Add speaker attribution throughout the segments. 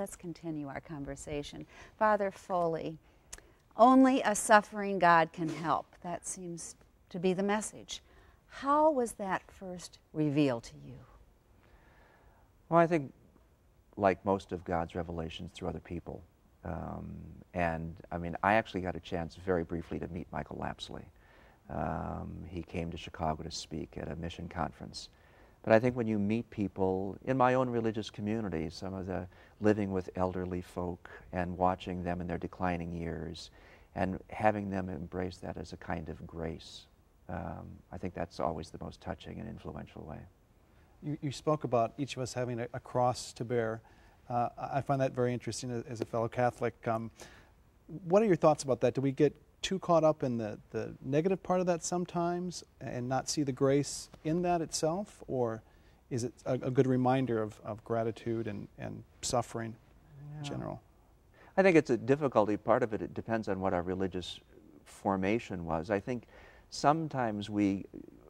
Speaker 1: let's continue our conversation. Father Foley, only a suffering God can help. That seems to be the message. How was that first revealed to you?
Speaker 2: Well, I think like most of God's revelations through other people. And I mean, I actually got a chance very briefly to meet Michael Lapsley. He came to Chicago to speak at a mission conference. But I think when you meet people in my own religious community, some of the living with elderly folk and watching them in their declining years and having them embrace that as a kind of grace, I think that's always the most touching and influential way.
Speaker 3: You spoke about each of us having a cross to bear. I find that very interesting as a fellow Catholic. What are your thoughts about that? Do we get too caught up in the negative part of that sometimes and not see the grace in that itself? Or is it a good reminder of gratitude and suffering in general?
Speaker 2: I think it's a difficulty. Part of it, it depends on what our religious formation was. I think sometimes we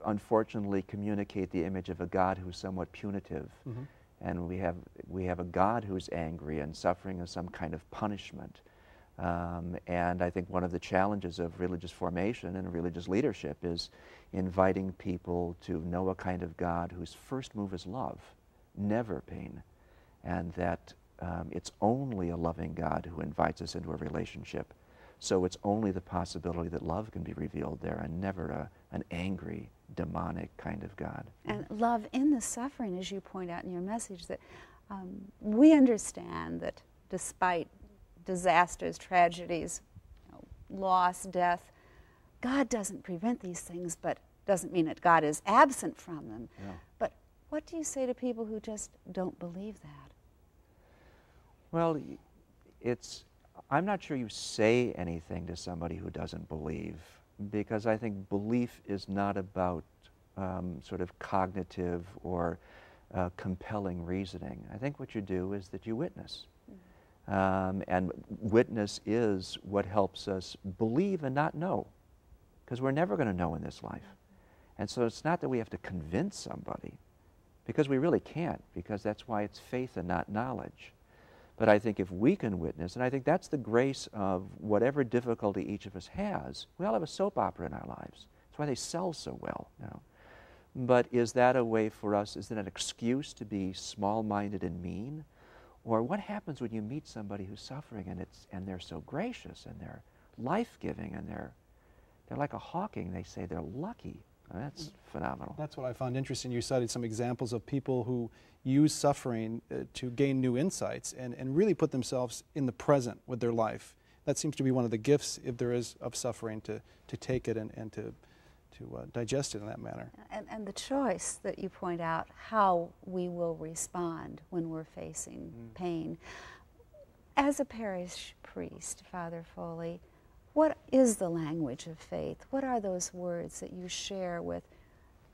Speaker 2: unfortunately communicate the image of a God who's somewhat punitive. Mm-hmm. And we have a God who's angry and suffering as some kind of punishment. And I think one of the challenges of religious formation and religious leadership is inviting people to know a kind of God whose first move is love, never pain, and that it's only a loving God who invites us into a relationship. So it's only the possibility that love can be revealed there, and never an angry, demonic kind of God.
Speaker 1: And love in the suffering, as you point out in your message, that we understand that despite disasters, tragedies, loss, death, God doesn't prevent these things, but doesn't mean that God is absent from them. Yeah. But what do you say to people who just don't believe that?
Speaker 2: Well, I'm not sure you say anything to somebody who doesn't believe, because I think belief is not about sort of cognitive or compelling reasoning. I think what you do is that you witness. And witness is what helps us believe and not know, because we're never going to know in this life. And so it's not that we have to convince somebody, because we really can't, because that's why it's faith and not knowledge. But I think if we can witness, and I think that's the grace of whatever difficulty each of us has. We all have a soap opera in our lives. That's why they sell so well. But is that a way for us, is that an excuse to be small-minded and mean? Or what happens when you meet somebody who's suffering and they're so gracious and they're life-giving and they're like a Hawking, they say they're lucky. That's phenomenal.
Speaker 3: That's what I found interesting. You cited some examples of people who use suffering to gain new insights and really put themselves in the present with their life. That seems to be one of the gifts, if there is, of suffering, to take it and to digest it in that manner.
Speaker 1: And the choice that you point out, how we will respond when we're facing pain. As a parish priest, Father Foley, what is the language of faith? What are those words that you share with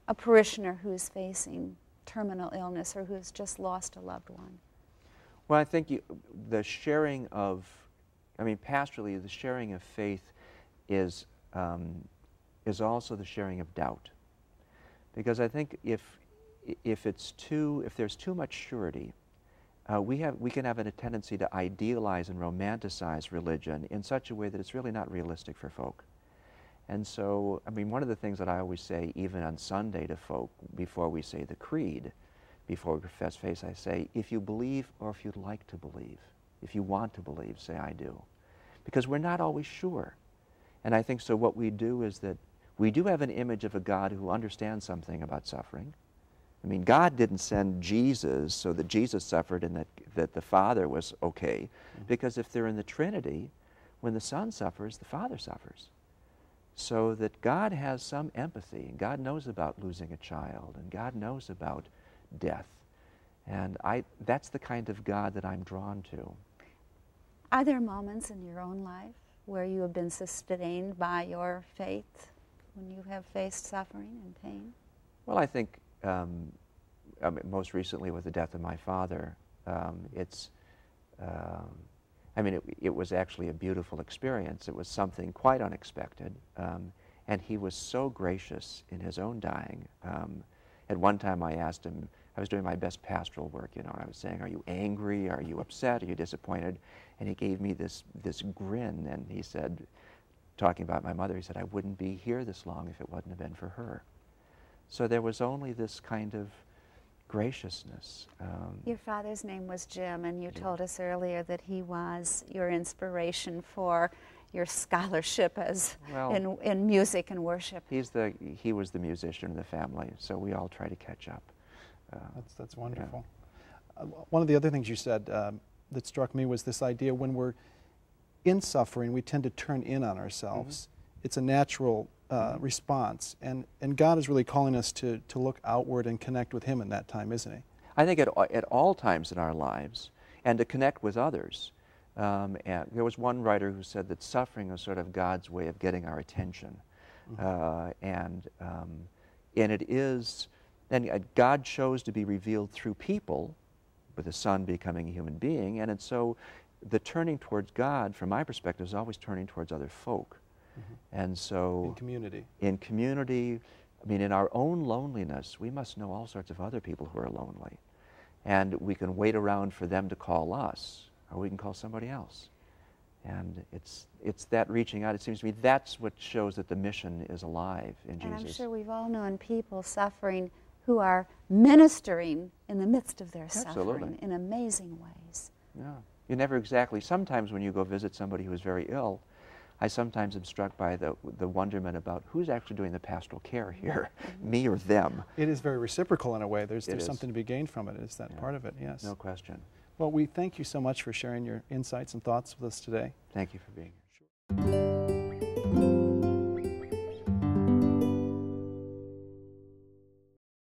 Speaker 1: a parishioner who is facing terminal illness or who has just lost a loved one?
Speaker 2: Well, I think the sharing of, pastorally, the sharing of faith is also the sharing of doubt. Because I think if there's too much surety, we can have a tendency to idealize and romanticize religion in such a way that it's really not realistic for folk. And so, one of the things that I always say, even on Sunday to folk, before we say the creed, before we profess faith, I say, if you believe or if you'd like to believe, if you want to believe, say I do. Because we're not always sure. And I think so what we do is that we do have an image of a God who understands something about suffering. God didn't send Jesus so that Jesus suffered and that the Father was okay. Because if they're in the Trinity, when the Son suffers, the Father suffers. So that God has some empathy, and God knows about losing a child, and God knows about death. And that's the kind of God that I'm drawn to.
Speaker 1: Are there moments in your own life where you have been sustained by your faith when you have faced suffering and pain?
Speaker 2: Well, I think most recently with the death of my father, it was actually a beautiful experience. It was something quite unexpected, and he was so gracious in his own dying. At one time I asked him, I was doing my best pastoral work, you know, and I was saying, are you angry? Are you upset? Are you disappointed? And he gave me this grin, and he said, talking about my mother, he said, I wouldn't be here this long if it wouldn't have been for her. So there was only this kind of graciousness.
Speaker 1: Your father's name was Jim, and you told us earlier that he was your inspiration for your scholarship as in music and worship.
Speaker 2: He was the musician in the family, so we all try to catch up.
Speaker 3: That's wonderful. Yeah. One of the other things you said that struck me was this idea when we're in suffering, we tend to turn in on ourselves. It's a natural response, and God is really calling us to look outward and connect with Him in that time, isn't He?
Speaker 2: I think at all times in our lives, and to connect with others. And there was one writer who said that suffering is sort of God's way of getting our attention, and it is. And God chose to be revealed through people, with the Son becoming a human being, and so the turning towards God, from my perspective, is always turning towards other folk. And so in community, I mean, in our own loneliness, we must know all sorts of other people who are lonely. And we can wait around for them to call us, or we can call somebody else. And it's that reaching out. It seems to me that's what shows that the mission is alive in Jesus.
Speaker 1: And I'm sure we've all known people suffering who are ministering in the midst of their suffering in amazing ways.
Speaker 2: Yeah. You never exactly, sometimes when you go visit somebody who is very ill, I sometimes am struck by the wonderment about who's actually doing the pastoral care here, me or them.
Speaker 3: It is very reciprocal in a way. There's something to be gained from it. Is that part of it? Yes.
Speaker 2: No question.
Speaker 3: Well, we thank you so much for sharing your insights and thoughts with us today.
Speaker 2: Thank you for being here. Sure.